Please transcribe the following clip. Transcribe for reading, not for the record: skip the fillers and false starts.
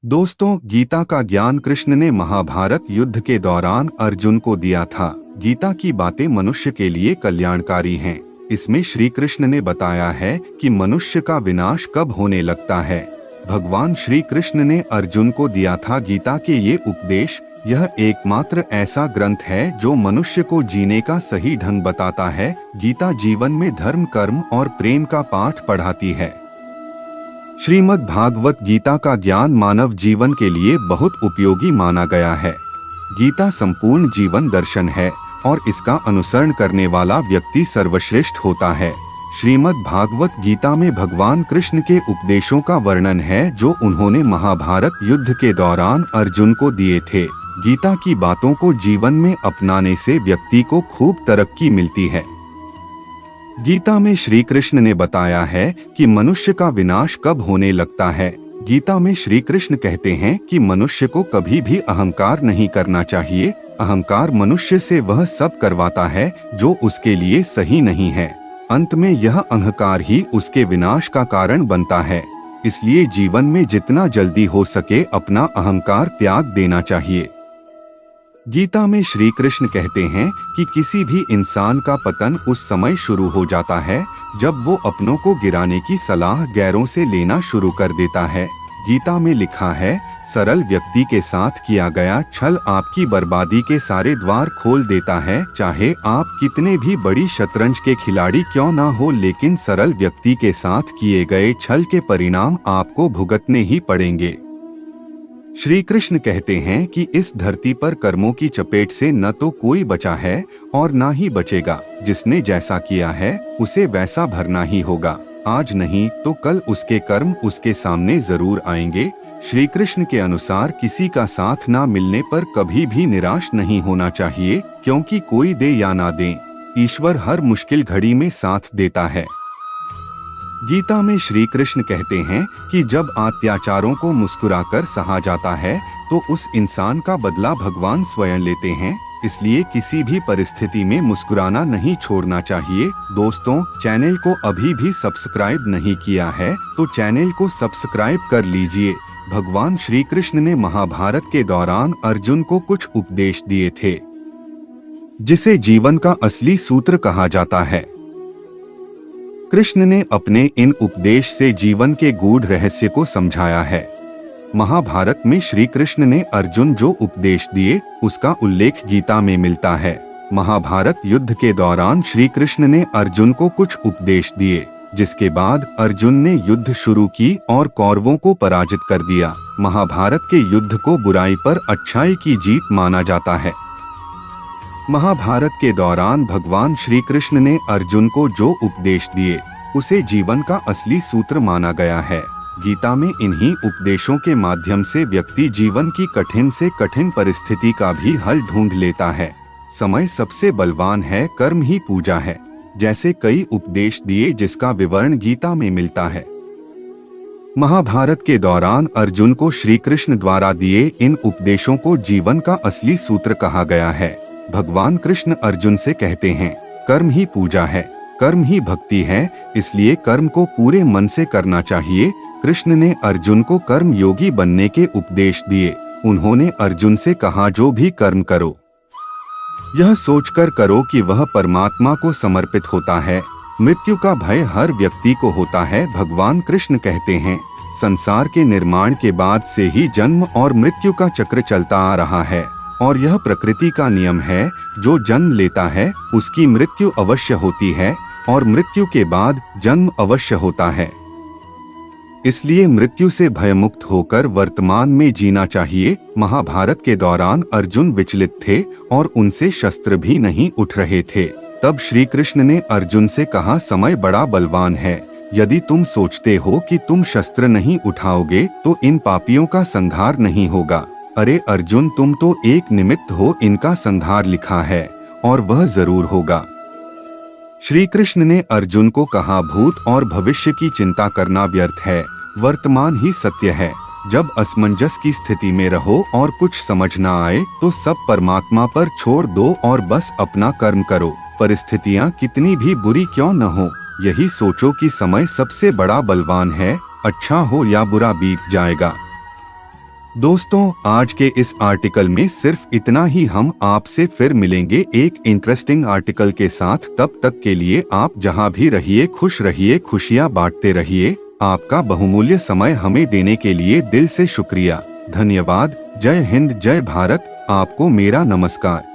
दोस्तों, गीता का ज्ञान कृष्ण ने महाभारत युद्ध के दौरान अर्जुन को दिया था। गीता की बातें मनुष्य के लिए कल्याणकारी हैं। इसमें श्री कृष्ण ने बताया है कि मनुष्य का विनाश कब होने लगता है। भगवान श्री कृष्ण ने अर्जुन को दिया था गीता के ये उपदेश। यह एकमात्र ऐसा ग्रंथ है जो मनुष्य को जीने का सही ढंग बताता है। गीता जीवन में धर्म, कर्म और प्रेम का पाठ पढ़ाती है। श्रीमद् भागवत गीता का ज्ञान मानव जीवन के लिए बहुत उपयोगी माना गया है। गीता संपूर्ण जीवन दर्शन है और इसका अनुसरण करने वाला व्यक्ति सर्वश्रेष्ठ होता है। श्रीमद् भागवत गीता में भगवान कृष्ण के उपदेशों का वर्णन है जो उन्होंने महाभारत युद्ध के दौरान अर्जुन को दिए थे। गीता की बातों को जीवन में अपनाने से व्यक्ति को खूब तरक्की मिलती है। गीता में श्री कृष्ण ने बताया है कि मनुष्य का विनाश कब होने लगता है। गीता में श्री कृष्ण कहते हैं कि मनुष्य को कभी भी अहंकार नहीं करना चाहिए। अहंकार मनुष्य से वह सब करवाता है जो उसके लिए सही नहीं है। अंत में यह अहंकार ही उसके विनाश का कारण बनता है। इसलिए जीवन में जितना जल्दी हो सके अपना अहंकार त्याग देना चाहिए। गीता में श्री कृष्ण कहते हैं कि किसी भी इंसान का पतन उस समय शुरू हो जाता है जब वो अपनों को गिराने की सलाह गैरों से लेना शुरू कर देता है। गीता में लिखा है, सरल व्यक्ति के साथ किया गया छल आपकी बर्बादी के सारे द्वार खोल देता है। चाहे आप कितने भी बड़ी शतरंज के खिलाड़ी क्यों ना हो, लेकिन सरल व्यक्ति के साथ किए गए छल के परिणाम आपको भुगतने ही पड़ेंगे। श्री कृष्ण कहते हैं कि इस धरती पर कर्मों की चपेट से न तो कोई बचा है और ना ही बचेगा। जिसने जैसा किया है उसे वैसा भरना ही होगा। आज नहीं तो कल उसके कर्म उसके सामने जरूर आएंगे। श्री कृष्ण के अनुसार किसी का साथ ना मिलने पर कभी भी निराश नहीं होना चाहिए, क्योंकि कोई दे या ना दे, ईश्वर हर मुश्किल घड़ी में साथ देता है। गीता में श्री कृष्ण कहते हैं कि जब अत्याचारों को मुस्कुराकर सहा जाता है तो उस इंसान का बदला भगवान स्वयं लेते हैं। इसलिए किसी भी परिस्थिति में मुस्कुराना नहीं छोड़ना चाहिए। दोस्तों, चैनल को अभी भी सब्सक्राइब नहीं किया है तो चैनल को सब्सक्राइब कर लीजिए। भगवान श्री कृष्ण ने महाभारत के दौरान अर्जुन को कुछ उपदेश दिए थे जिसे जीवन का असली सूत्र कहा जाता है। कृष्ण ने अपने इन उपदेश से जीवन के गूढ़ रहस्य को समझाया है। महाभारत में श्री कृष्ण ने अर्जुन जो उपदेश दिए उसका उल्लेख गीता में मिलता है। महाभारत युद्ध के दौरान श्री कृष्ण ने अर्जुन को कुछ उपदेश दिए, जिसके बाद अर्जुन ने युद्ध शुरू की और कौरवों को पराजित कर दिया। महाभारत के युद्ध को बुराई पर अच्छाई की जीत माना जाता है। महाभारत के दौरान भगवान श्री कृष्ण ने अर्जुन को जो उपदेश दिए उसे जीवन का असली सूत्र माना गया है। गीता में इन्हीं उपदेशों के माध्यम से व्यक्ति जीवन की कठिन से कठिन परिस्थिति का भी हल ढूंढ लेता है। समय सबसे बलवान है, कर्म ही पूजा है, जैसे कई उपदेश दिए जिसका विवरण गीता में मिलता है। महाभारत के दौरान अर्जुन को श्री कृष्ण द्वारा दिए इन उपदेशों को जीवन का असली सूत्र कहा गया है। भगवान कृष्ण अर्जुन से कहते हैं, कर्म ही पूजा है, कर्म ही भक्ति है, इसलिए कर्म को पूरे मन से करना चाहिए। कृष्ण ने अर्जुन को कर्म योगी बनने के उपदेश दिए। उन्होंने अर्जुन से कहा, जो भी कर्म करो यह सोचकर करो कि वह परमात्मा को समर्पित होता है। मृत्यु का भय हर व्यक्ति को होता है। भगवान कृष्ण कहते हैं, संसार के निर्माण के बाद से ही जन्म और मृत्यु का चक्र चलता आ रहा है और यह प्रकृति का नियम है। जो जन्म लेता है उसकी मृत्यु अवश्य होती है और मृत्यु के बाद जन्म अवश्य होता है। इसलिए मृत्यु से भयमुक्त होकर वर्तमान में जीना चाहिए। महाभारत के दौरान अर्जुन विचलित थे और उनसे शस्त्र भी नहीं उठ रहे थे। तब श्री कृष्ण ने अर्जुन से कहा, समय बड़ा बलवान है। यदि तुम सोचते हो कि तुम शस्त्र नहीं उठाओगे तो इन पापियों का संहार नहीं होगा। अरे अर्जुन, तुम तो एक निमित्त हो, इनका संहार लिखा है और वह जरूर होगा। श्री कृष्ण ने अर्जुन को कहा, भूत और भविष्य की चिंता करना व्यर्थ है, वर्तमान ही सत्य है। जब असमंजस की स्थिति में रहो और कुछ समझ ना आए तो सब परमात्मा पर छोड़ दो और बस अपना कर्म करो। परिस्थितियाँ कितनी भी बुरी क्यों न हो, यही सोचो कि समय सबसे बड़ा बलवान है। अच्छा हो या बुरा बीत जाएगा। दोस्तों, आज के इस आर्टिकल में सिर्फ इतना ही। हम आपसे फिर मिलेंगे एक इंटरेस्टिंग आर्टिकल के साथ। तब तक के लिए आप जहां भी रहिए खुश रहिए, खुशियां बांटते रहिए। आपका बहुमूल्य समय हमें देने के लिए दिल से शुक्रिया। धन्यवाद। जय हिंद, जय भारत। आपको मेरा नमस्कार।